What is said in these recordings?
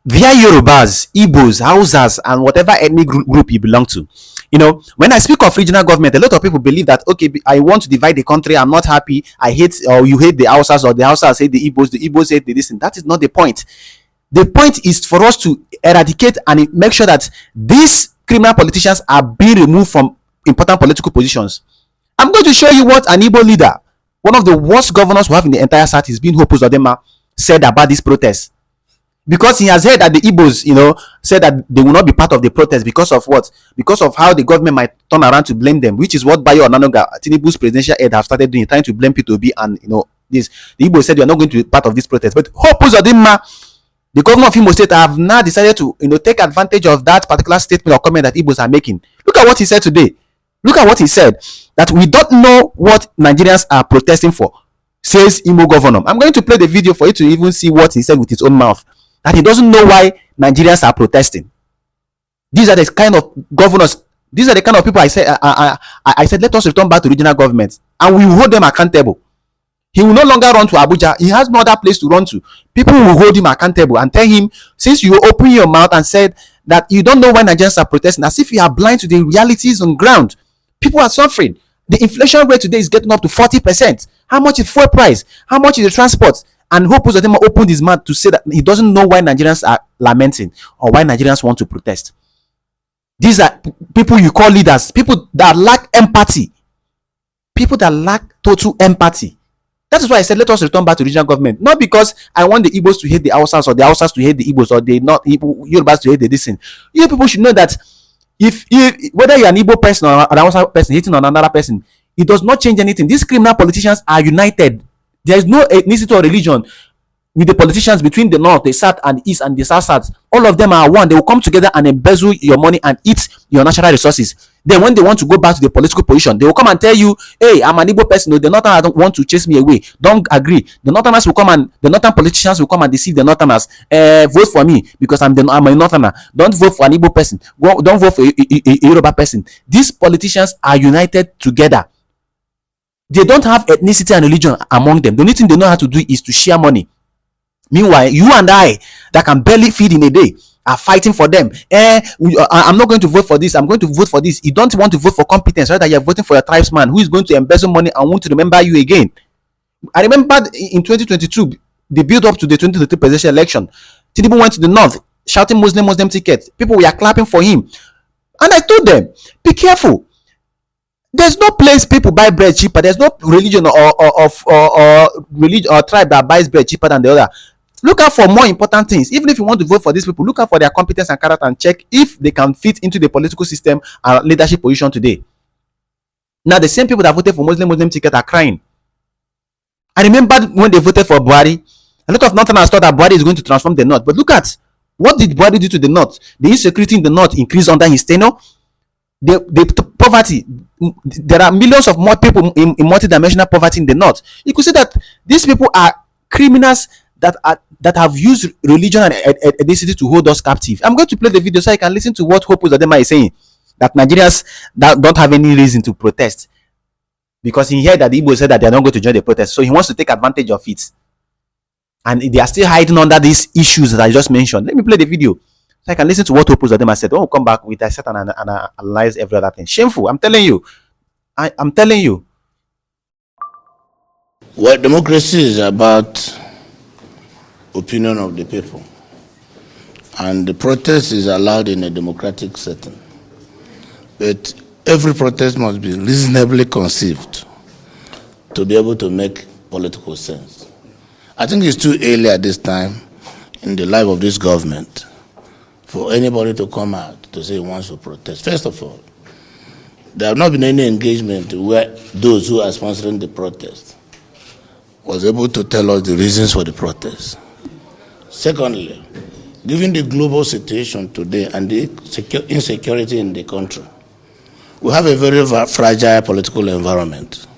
Via Yorubas, Igbos, Hausas, and whatever ethnic group you belong to. When I speak of regional government, a lot of people believe that, okay, I want to divide the country, I'm not happy, I hate, or you hate the Hausas, or the Hausas hate the Igbos hate the this. That is not the point. The point is for us to eradicate and make sure that these criminal politicians are being removed from important political positions. I'm going to show you what an Igbo leader, one of the worst governors we have in the entire South, is being Hope Uzodinma, said about this protest. Because he has heard that the Igbos, said that they will not be part of the protest because of what? Because of how the government might turn around to blame them, which is what Bayo Onanuga, Tinubu's presidential aide, have started doing, trying to blame P2B and this. The Igbos said they are not going to be part of this protest. But Hope Uzodinma, the governor of Imo State, have now decided to take advantage of that particular statement or comment that Igbos are making. Look at what he said today. Look at what he said, that we don't know what Nigerians are protesting for, says Imo governor. I'm going to play the video for you to even see what he said with his own mouth, that he doesn't know why Nigerians are protesting. These are the kind of governors, these are the kind of people I said let us return back to regional governments and we will hold them accountable. He will no longer run to Abuja. He has no other place to run to. People will hold him accountable and tell him, since you open your mouth and said that you don't know why Nigerians are protesting, as if you are blind to the realities on ground. People are suffering. The inflation rate today is getting up to 40%. How much is fuel price? How much is the transport? And Hope Uzodinma opened his mouth to say that he doesn't know why Nigerians are lamenting or why Nigerians want to protest. These are people you call leaders, people that lack empathy. People that lack total empathy. That is why I said let us return back to regional government. Not because I want the Igbos to hate the Hausas or the Hausas to hate the Igbos or the not Yorubas to hate the this. You people should know that if whether you're an Igbo person or an Hausa person hating on another person, it does not change anything. These criminal politicians are united. There is no ethnicity or religion with the politicians between the north, the south, and the east, and the south. All of them are one. They will come together and embezzle your money and eat your natural resources. Then when they want to go back to the political position, they will come and tell you, hey, I'm an Igbo person. The Northerners don't want to chase me away. Don't agree. The Northerners will come and the Northern politicians will come and deceive the Northerners. Vote for me because I'm a Northerner. Don't vote for an Igbo person. Don't vote for a Yoruba person. These politicians are united together. They don't have ethnicity and religion among them. The only thing they know how to do is to share money. Meanwhile, you and I that can barely feed in a day are fighting for them. I'm not going to vote for this. I'm going to vote for this. You don't want to vote for competence, rather you're voting for a tribesman who is going to embezzle money and want to remember you again. I remember in 2022, the build up to the 2023 presidential election, Tinubu went to the north shouting Muslim ticket. People were clapping for him. And I told them, be careful. There's no place people buy bread cheaper. There's no religion or religion or tribe that buys bread cheaper than the other. Look out for more important things. Even if you want to vote for these people, look out for their competence and character and check if they can fit into the political system and leadership position today. Now, the same people that voted for Muslim ticket are crying. I remember when they voted for Buhari, a lot of Northerners thought that Buhari is going to transform the North. But look at, what did Buhari do to the North? The insecurity in the North increased under his tenure. The poverty, there are millions of more people in multidimensional poverty in the North. You could say that these people are criminals that have used religion and ethnicity to hold us captive. I'm going to play the video so I can listen to what Hope Uzodinma is saying, that Nigerians that don't have any reason to protest, because he heard that the Igbo said that they are not going to join the protest, so he wants to take advantage of it, and they are still hiding under these issues that I just mentioned. Let me play the video so I can listen to what Hope Uzodinma said. Don't come back with I said and analyze every other thing. Shameful. I'm telling you. I'm telling you. Well, democracy is about opinion of the people, and the protest is allowed in a democratic setting. But every protest must be reasonably conceived to be able to make political sense. I think it's too early at this time in the life of this government for anybody to come out to say he wants to protest. First of all, there have not been any engagement where those who are sponsoring the protest was able to tell us the reasons for the protest. Secondly, given the global situation today and the insecurity in the country, we have a very fragile political environment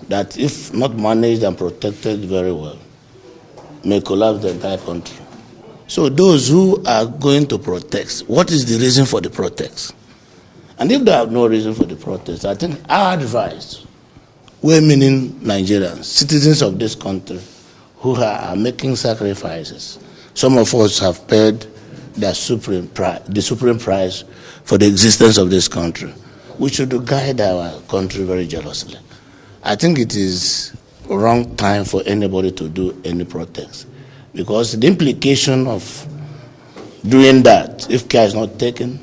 that, if not managed and protected very well, may collapse the entire country. So those who are going to protest, what is the reason for the protest? And if they have no reason for the protest, I think our advice, we're meaning Nigerians, citizens of this country, who are making sacrifices Some of us have paid the supreme price for the existence of this country. We should guide our country very jealously. I think it is wrong time for anybody to do any protest, because the implication of doing that, if care is not taken,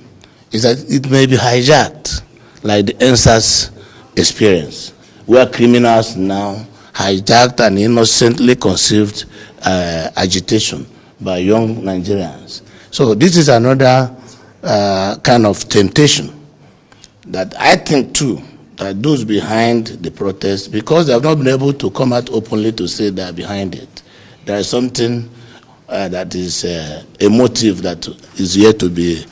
is that it may be hijacked, like the NSAS experience, where criminals now hijacked and innocently conceived agitation by young Nigerians. So this is another kind of temptation that I think too, that those behind the protest, because they have not been able to come out openly to say they are behind it, there is something that is a motive that is yet to be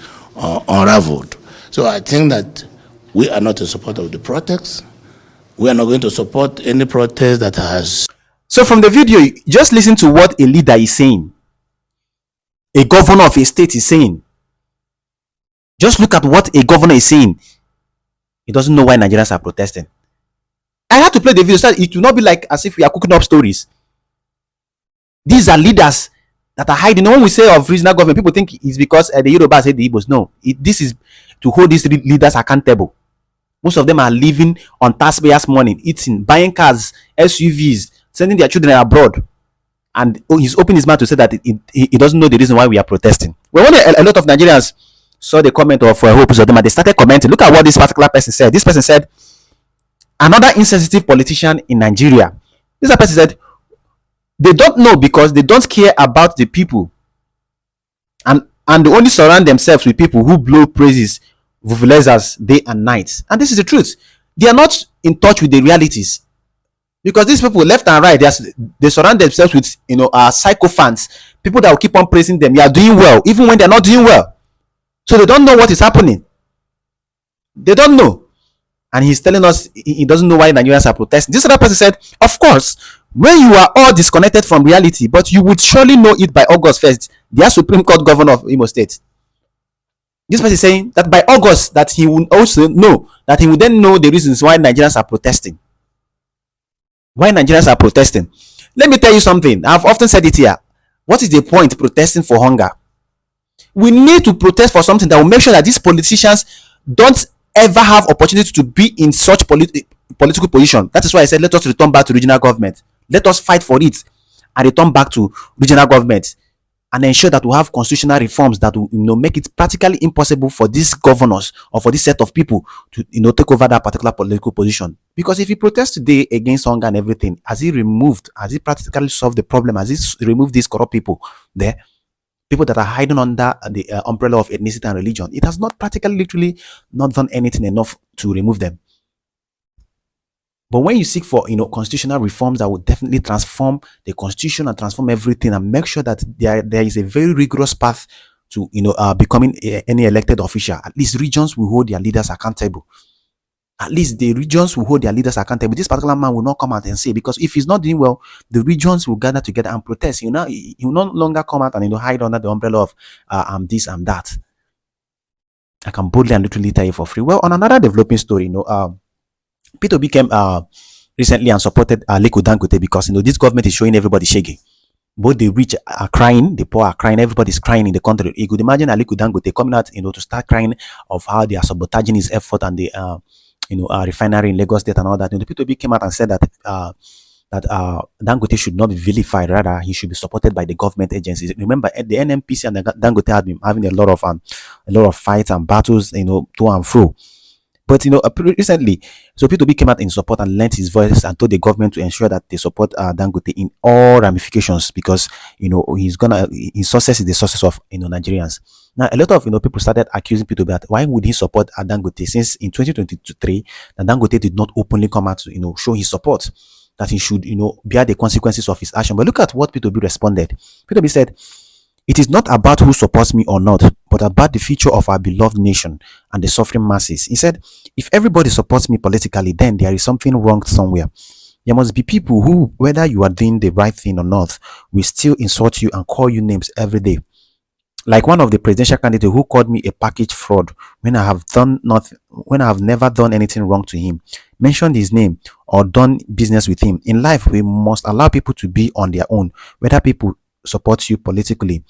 unraveled. So I think that we are not in support of the protest. We are not going to support any protest that has. So from the video, just listen to what a leader is saying. A governor of a state is saying. Just look at what a governor is saying. He doesn't know why Nigerians are protesting. I had to play the video so it will not be like as if we are cooking up stories. These are leaders that are hiding. When we say of regional government, people think it's because the Yorubas hate the Igbos. No, this is to hold these leaders accountable. Most of them are living on taxpayers' money, eating, buying cars, SUVs, sending their children abroad. And he's opening his mouth to say that he doesn't know the reason why we are protesting. Well, when a lot of Nigerians saw the comment of Hope Uzodinma, they started commenting. Look at what this particular person said. This person said, another insensitive politician in Nigeria. This person said, they don't know because they don't care about the people. And they only surround themselves with people who blow praises, vuvuzela's day and night. And this is the truth. They are not in touch with the realities. Because these people, left and right, they surround themselves with, sycophants, people that will keep on praising them. You are doing well, even when they are not doing well. So they don't know what is happening. They don't know. And he's telling us he doesn't know why Nigerians are protesting. This other person said, of course, when you are all disconnected from reality, but you would surely know it by August 1st, the Supreme Court governor of Imo State. This person is saying that by August, that he will also know, that he will then know the reasons why Nigerians are protesting. Why Nigerians are protesting. Let me tell you something. I've often said it here. What is the point protesting for hunger? We need to protest for something that will make sure that these politicians don't ever have opportunity to be in such political position. That is why I said, let us return back to regional government. Let us fight for it and return back to regional government and ensure that we have constitutional reforms that will make it practically impossible for these governors or for this set of people to take over that particular political position. Because if he protests today against hunger and everything, has he practically solved the problem? Has he removed these corrupt people there? People that are hiding under the umbrella of ethnicity and religion. It has not practically, literally not done anything enough to remove them. But when you seek for constitutional reforms that will definitely transform the constitution and transform everything and make sure that there is a very rigorous path to becoming any elected official, at least regions will hold their leaders accountable. At least the regions will hold their leaders accountable. This particular man will not come out and say, because if he's not doing well, the regions will gather together and protest. He will no longer come out and hide under the umbrella of this and that. I can boldly and literally tell you for free. Well, on another developing story, P2B came recently and supported Dangote because this government is showing everybody shaking. Both the rich are crying, the poor are crying, everybody's crying in the country. You could imagine Dangote coming out, to start crying of how they are sabotaging his effort and the refinery in Lagos State and all that. The P2B came out and said that Dangote should not be vilified. Rather, he should be supported by the government agencies. Remember, the NNPC and the Dangote have been having a lot of fights and battles, to and fro. But recently, so P2B came out in support and lent his voice and told the government to ensure that they support Dangote in all ramifications, because his success is the success of Nigerians. Now, a lot of people started accusing P2B that why would he support Dangote, since in 2023 Dangote did not openly come out to show his support, that he should bear the consequences of his action. But look at what P2B responded. P2B said, "It is not about who supports me or not, but about the future of our beloved nation and the suffering masses." He said, "If everybody supports me politically, then there is something wrong somewhere. There must be people who, whether you are doing the right thing or not, will still insult you and call you names every day. Like one of the presidential candidates who called me a package fraud when I have never done anything wrong to him, mentioned his name or done business with him. In life, we must allow people to be on their own, whether people support you politically,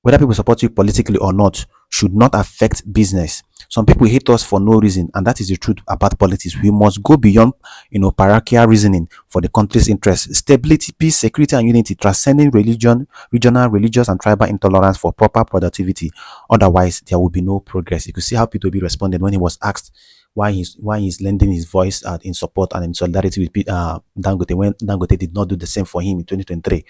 whether people support you politically or not, should not affect business. Some people hate us for no reason, and that is the truth about politics. We must go beyond, parochial reasoning for the country's interests. Stability, peace, security, and unity, transcending religion, regional, religious, and tribal intolerance for proper productivity. Otherwise, there will be no progress. You could see how P2B responded when he was asked why he's lending his voice in support and in solidarity with Dangote when Dangote did not do the same for him in 2023.